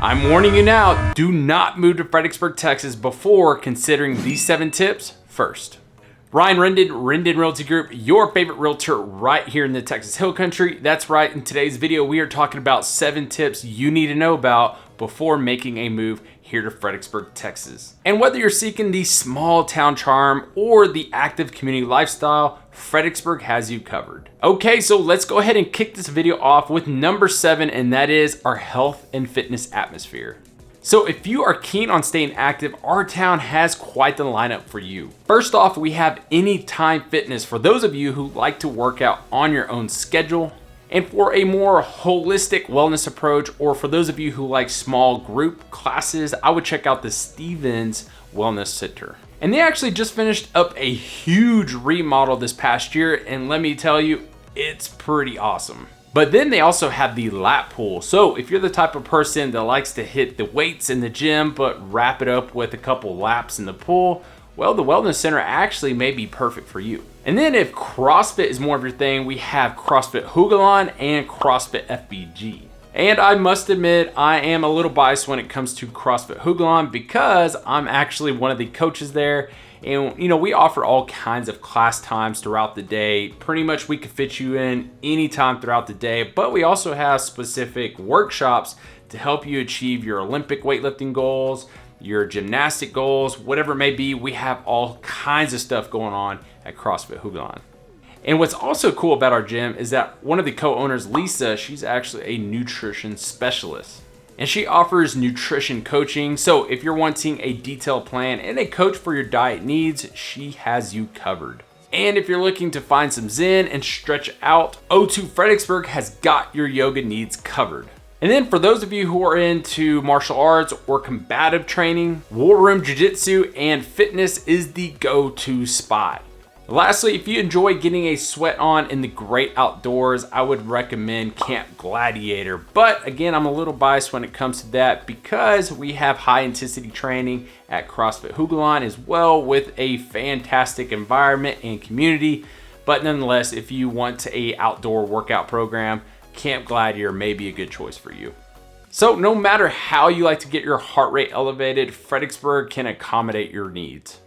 I'm warning you now, do not move to Fredericksburg, Texas before considering these 7 tips first. Ryan Rendon Realty Group, your favorite realtor right here in the Texas Hill Country. That's right, in today's video, we are talking about 7 tips you need to know about before making a move here to Fredericksburg, Texas. And whether you're seeking the small town charm or the active community lifestyle, Fredericksburg has you covered. Okay, so let's go ahead and kick this video off with number 7, and that is our health and fitness atmosphere. So if you are keen on staying active, our town has quite the lineup for you. First off, we have Anytime Fitness for those of you who like to work out on your own schedule. And for a more holistic wellness approach, or for those of you who like small group classes, I would check out the Stevens Wellness Center. And they actually just finished up a huge remodel this past year, and let me tell you, it's pretty awesome. But then they also have the lap pool. So if you're the type of person that likes to hit the weights in the gym, but wrap it up with a couple laps in the pool, well, the Wellness Center actually may be perfect for you. And then if CrossFit is more of your thing, we have CrossFit Hugalon and CrossFit FBG. And I must admit, I am a little biased when it comes to CrossFit Hugalon because I'm actually one of the coaches there. And you know, we offer all kinds of class times throughout the day. Pretty much we could fit you in anytime throughout the day, but we also have specific workshops to help you achieve your Olympic weightlifting goals, your gymnastic goals, whatever it may be. We have all kinds of stuff going on at CrossFit Hugalon. And what's also cool about our gym is that one of the co-owners, Lisa, she's actually a nutrition specialist. And she offers nutrition coaching. So if you're wanting a detailed plan and a coach for your diet needs, she has you covered. And if you're looking to find some zen and stretch out, O2 Fredericksburg has got your yoga needs covered. And then for those of you who are into martial arts or combative training, War Room Jiu-Jitsu and fitness is the go-to spot. Lastly, if you enjoy getting a sweat on in the great outdoors, I would recommend Camp Gladiator. But again, I'm a little biased when it comes to that because we have high intensity training at CrossFit Hugalon as well, with a fantastic environment and community. But nonetheless, if you want a outdoor workout program, Camp Gladiator may be a good choice for you. So no matter how you like to get your heart rate elevated, Fredericksburg can accommodate your needs.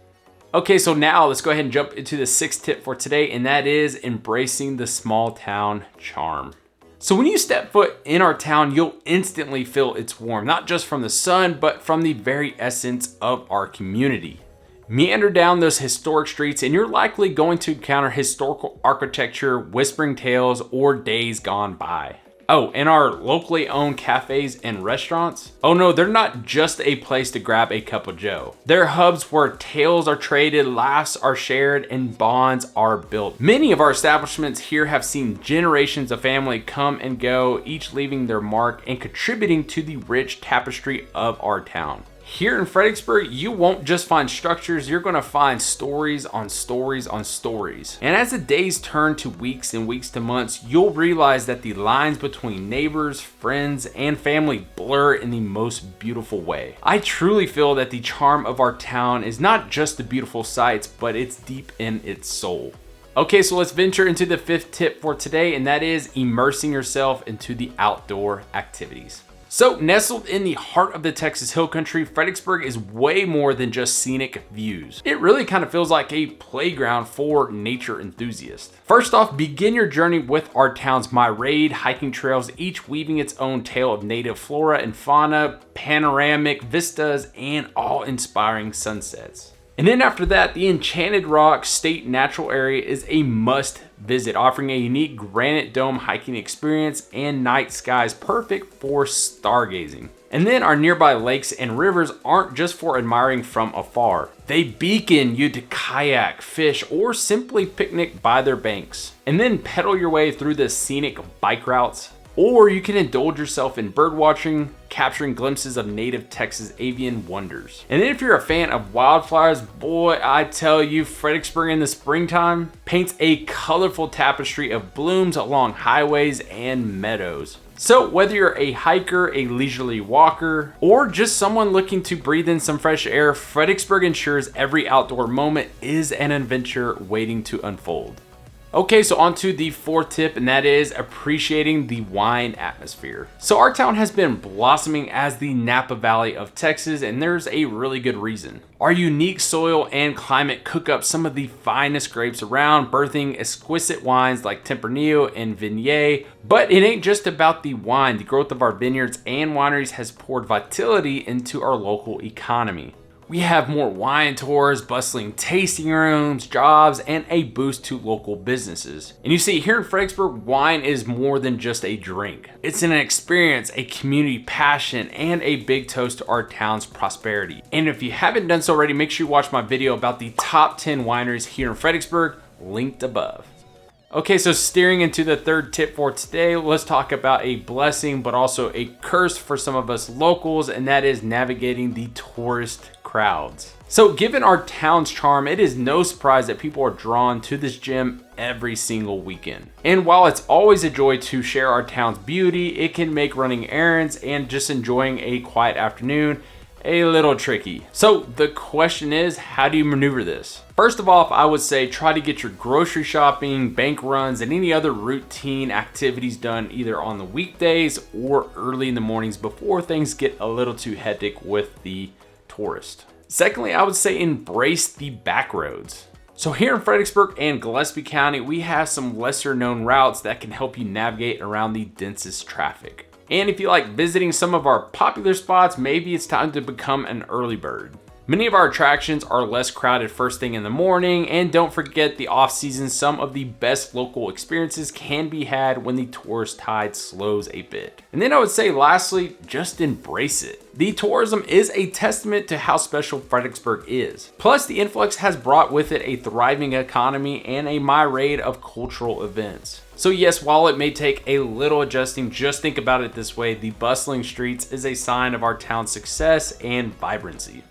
Okay, so now let's go ahead and jump into the 6th tip for today, and that is embracing the small town charm. So when you step foot in our town, you'll instantly feel its warmth, not just from the sun, but from the very essence of our community. Meander down those historic streets and you're likely going to encounter historical architecture, whispering tales, or days gone by. Oh, and our locally owned cafes and restaurants? Oh no, they're not just a place to grab a cup of joe. They're hubs where tales are traded, laughs are shared, and bonds are built. Many of our establishments here have seen generations of family come and go, each leaving their mark and contributing to the rich tapestry of our town. Here in Fredericksburg, you won't just find structures, you're gonna find stories on stories on stories. And as the days turn to weeks and weeks to months, you'll realize that the lines between neighbors, friends, and family blur in the most beautiful way. I truly feel that the charm of our town is not just the beautiful sights, but it's deep in its soul. Okay, so let's venture into the 5th tip for today, and that is immersing yourself into the outdoor activities. So nestled in the heart of the Texas Hill Country, Fredericksburg is way more than just scenic views. It really kind of feels like a playground for nature enthusiasts. First off, begin your journey with our town's myriad hiking trails, each weaving its own tale of native flora and fauna, panoramic vistas, and awe-inspiring sunsets. And then after that, the Enchanted Rock State Natural Area is a must visit, offering a unique granite dome hiking experience and night skies perfect for stargazing. And then our nearby lakes and rivers aren't just for admiring from afar. They beacon you to kayak, fish, or simply picnic by their banks. And then pedal your way through the scenic bike routes. Or you can indulge yourself in bird watching, capturing glimpses of native Texas avian wonders. And then if you're a fan of wildflowers, boy, I tell you, Fredericksburg in the springtime paints a colorful tapestry of blooms along highways and meadows. So whether you're a hiker, a leisurely walker, or just someone looking to breathe in some fresh air, Fredericksburg ensures every outdoor moment is an adventure waiting to unfold. Okay, so on to the fourth tip, and that is appreciating the wine atmosphere. So our town has been blossoming as the Napa Valley of Texas, and there's a really good reason. Our unique soil and climate cook up some of the finest grapes around, birthing exquisite wines like Tempranillo and Viognier. But it ain't just about the wine. The growth of our vineyards and wineries has poured vitality into our local economy. We have more wine tours, bustling tasting rooms, jobs, and a boost to local businesses. And you see, here in Fredericksburg, wine is more than just a drink. It's an experience, a community passion, and a big toast to our town's prosperity. And if you haven't done so already, make sure you watch my video about the top 10 wineries here in Fredericksburg, linked above. Okay, so steering into the third tip for today, let's talk about a blessing, but also a curse for some of us locals, and that is navigating the tourist crowds. So given our town's charm, it is no surprise that people are drawn to this gym every single weekend. And while it's always a joy to share our town's beauty, it can make running errands and just enjoying a quiet afternoon a little tricky. So the question is, how do you maneuver this? First of all, I would say try to get your grocery shopping, bank runs, and any other routine activities done either on the weekdays or early in the mornings before things get a little too hectic with the tourist. Secondly, I would say embrace the back roads. So here in Fredericksburg and Gillespie County, we have some lesser known routes that can help you navigate around the densest traffic. And if you like visiting some of our popular spots, maybe it's time to become an early bird. Many of our attractions are less crowded first thing in the morning, and don't forget the off season, some of the best local experiences can be had when the tourist tide slows a bit. And then I would say lastly, just embrace it. The tourism is a testament to how special Fredericksburg is. Plus the influx has brought with it a thriving economy and a myriad of cultural events. So yes, while it may take a little adjusting, just think about it this way: the bustling streets is a sign of our town's success and vibrancy.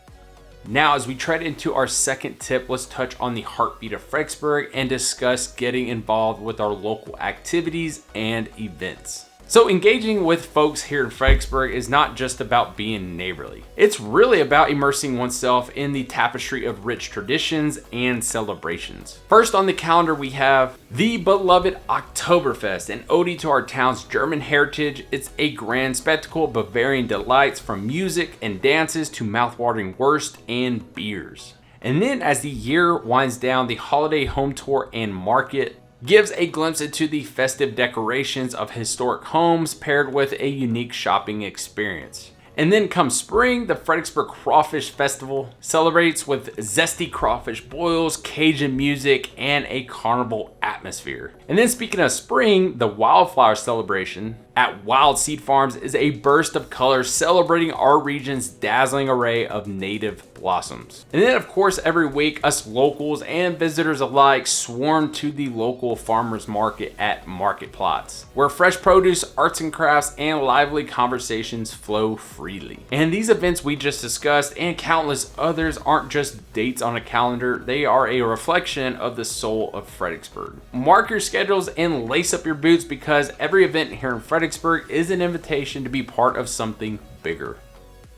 Now, as we tread into our second tip, let's touch on the heartbeat of Fredericksburg and discuss getting involved with our local activities and events. So engaging with folks here in Fredericksburg is not just about being neighborly. It's really about immersing oneself in the tapestry of rich traditions and celebrations. First on the calendar, we have the beloved Oktoberfest, an ode to our town's German heritage. It's a grand spectacle of Bavarian delights, from music and dances to mouthwatering wurst and beers. And then as the year winds down, the holiday home tour and market gives a glimpse into the festive decorations of historic homes paired with a unique shopping experience. And then come spring, the Fredericksburg Crawfish Festival celebrates with zesty crawfish boils, Cajun music, and a carnival atmosphere. And then speaking of spring, the Wildflower Celebration at Wild Seed Farms is a burst of color celebrating our region's dazzling array of native blossoms. And then of course, every week, us locals and visitors alike swarm to the local farmers market at market plots, where fresh produce, arts and crafts, and lively conversations flow freely. And these events we just discussed and countless others aren't just dates on a calendar, they are a reflection of the soul of Fredericksburg. Mark your schedules and lace up your boots, because every event here in Fredericksburg is an invitation to be part of something bigger.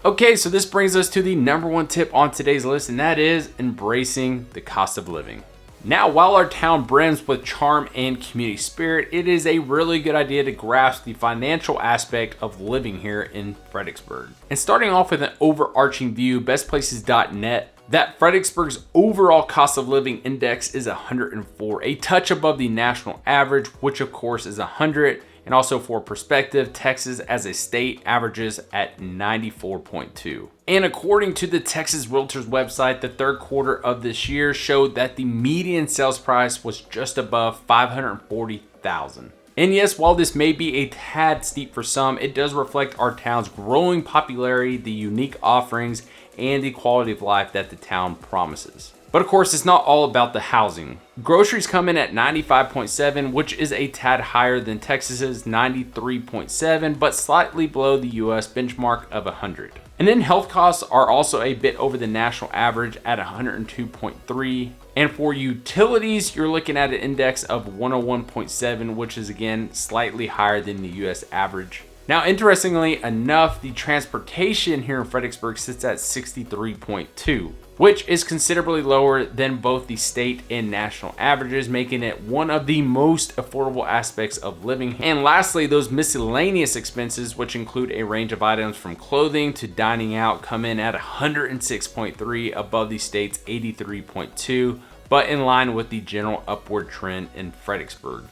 Okay, so this brings us to the number one tip on today's list, and that is embracing the cost of living. Now, while our town brims with charm and community spirit, it is a really good idea to grasp the financial aspect of living here in Fredericksburg. And starting off with an overarching view, bestplaces.net, that Fredericksburg's overall cost of living index is 104, a touch above the national average, which of course is 100. And also for perspective, Texas as a state averages at 94.2. And according to the Texas Realtors website, the third quarter of this year showed that the median sales price was just above $540,000. And yes, while this may be a tad steep for some, it does reflect our town's growing popularity, the unique offerings, and the quality of life that the town promises. But of course, it's not all about the housing. Groceries come in at 95.7, which is a tad higher than Texas's 93.7, but slightly below the US benchmark of 100. And then health costs are also a bit over the national average at 102.3. And for utilities, you're looking at an index of 101.7, which is again slightly higher than the US average. Now, interestingly enough, the transportation here in Fredericksburg sits at 63.2, which is considerably lower than both the state and national averages, making it one of the most affordable aspects of living. And lastly, those miscellaneous expenses, which include a range of items from clothing to dining out, come in at 106.3, above the state's 83.2, but in line with the general upward trend in Fredericksburg.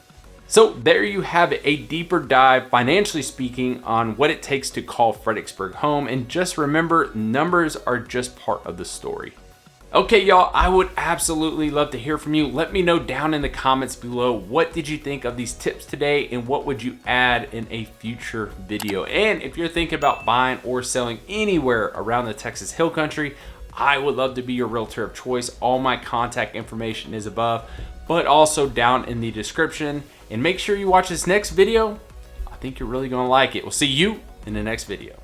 So there you have it, a deeper dive, financially speaking, on what it takes to call Fredericksburg home. And just remember, numbers are just part of the story. Okay, y'all, I would absolutely love to hear from you. Let me know down in the comments below, what did you think of these tips today and what would you add in a future video? And if you're thinking about buying or selling anywhere around the Texas Hill Country, I would love to be your realtor of choice. All my contact information is above, but also down in the description. And make sure you watch this next video. I think you're really gonna like it. We'll see you in the next video.